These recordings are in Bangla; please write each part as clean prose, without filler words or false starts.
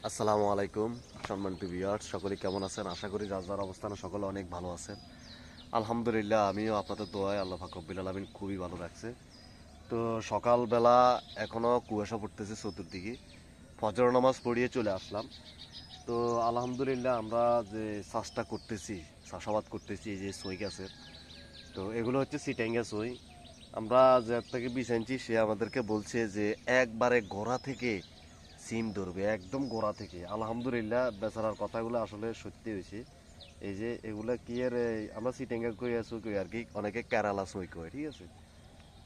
আসসালামু আলাইকুম সম্মানিত ভিউয়ার্স, সকলে কেমন আছেন? আশা করি যার যার অবস্থানে সকলে অনেক ভালো আছেন। আলহামদুলিল্লাহ, আমিও আপনাদের দোয়ায় আল্লাহ পাক রব্বুল আলামিন খুবই ভালো রাখছে। তো সকালবেলা এখনও কুয়াশা পড়তেছে চতুর্দিকে। ফজর নামাজ পড়িয়ে চলে আসলাম। তো আলহামদুলিল্লাহ, আমরা যে চাষটা করতেছি, চাষাবাদ করতেছি, এই যে সই গাছের, তো এগুলো হচ্ছে চিটাঙ্গা সই। আমরা যার থেকে বীজ আনছি সে আমাদেরকে বলছে যে একবারে গোড়া থেকে সিম ধরবে, একদম গোড়া থেকে। আলহামদুলিল্লাহ, বেচারার কথাগুলো আসলে সত্যি হয়েছে। এই যে এগুলা কি আর আমরা চিটাঙ্গা কই আছো কই আর কি, অনেকে কেরালা সই কয়, ঠিক আছে?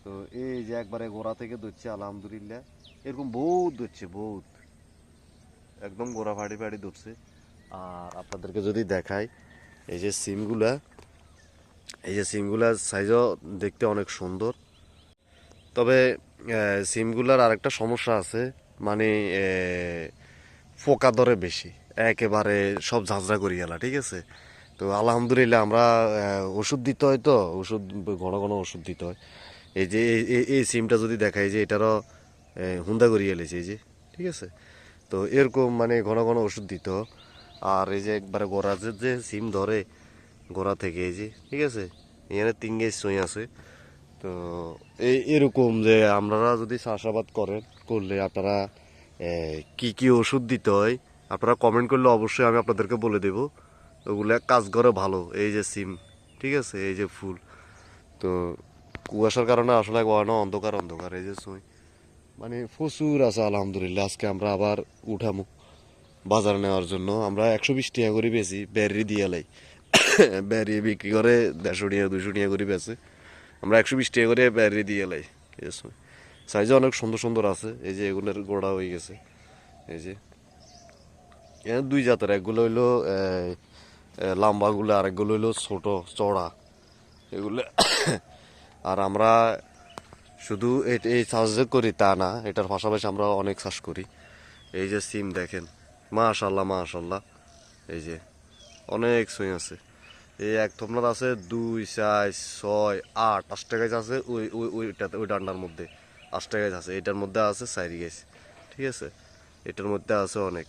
তো এই যে একবারে গোড়া থেকে ধরছে আলহামদুলিল্লাহ, এরকম বহুত ধরছে, বহুত একদম গোড়া ফাড়ি ফাড়ি ধরছে। আর আপনাদেরকে যদি দেখাই, এই যে সিমগুলা, এই যে সিমগুলার সাইজও দেখতে অনেক সুন্দর। তবে সিমগুলার আরেকটা সমস্যা আছে, মানে পোকা ধরে বেশি, একেবারে সব ঝাঁঝরা করি গেলা, ঠিক আছে? তো আলহামদুলিল্লাহ, আমরা ওষুধ দিতে হয়, তো ওষুধ ঘন ঘন ওষুধ দিতে হয়। এই যে এই সিমটা যদি দেখাই যে এটারও হুন্দা করিয়ে এলেছে, এই যে, ঠিক আছে? তো এরকম মানে ঘন ঘন ওষুধ দিতে হয়। আর এই যে একবারে গোড়া যে সিম ধরে গোড়া থেকে, এই যে, ঠিক আছে, এখানে 3 গেজ সই আছে। তো এরকম যে আপনারা যদি চাষাবাদ করলে আপনারা কি কি ওষুধ দিতে হয় আপনারা কমেন্ট করলে অবশ্যই আমি আপনাদেরকে বলে দেব। ওগুলো কাজ করে ভালো। এই যে সিম, ঠিক আছে, এই যে ফুল। তো কুয়াশার কারণে আসলে অন্ধকার অন্ধকার, এই যে সুই মানে প্রচুর আছে। আলহামদুলিল্লাহ, আজকে আমরা আবার উঠামু বাজারে নেওয়ার জন্য। আমরা 120 টাকা করে বেশি ব্যারি দিয়ে লাই। ব্যারি বিক্রি করে 150 টাকা 200 টাকা করে বেছে। আমরা 120 টাকা করে ব্যারি দিয়ে লাই, ঠিক আছে? সাইজে অনেক সুন্দর সুন্দর আছে। এই যে এগুলোর গোড়া হয়ে গেছে, এই যে এখানে 2 জাতের, একগুলো হইলো লম্বাগুলো, আরেকগুলো হইলো ছোট চড়া এগুলো। আর আমরা শুধু এই চাষ যে করি তা না, এটার পাশাপাশি আমরা অনেক চাষ করি। এই যে সিম দেখেন, মাশাল্লাহ মাশাল্লাহ, এই যে অনেক ছুঁই আছে। এই এক থমনার আছে 2 4 6 8 8টা গাছ আছে। ওইটাতে ওই ডান্ডার মধ্যে 8টা গাছ আছে। এটার মধ্যে আছে 4 গাছ, ঠিক আছে? এটার মধ্যে আছে অনেক,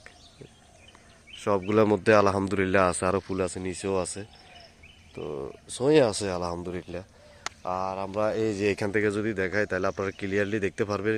সবগুলোর মধ্যে আলহামদুলিল্লাহ আছে। আরও ফুল আছে, নিচেও আছে। তো ছুঁই আছে আলহামদুলিল্লাহ। আর আমরা এই যে এখান থেকে যদি দেখাই তাহলে আপনারা ক্লিয়ারলি দেখতে পারবেন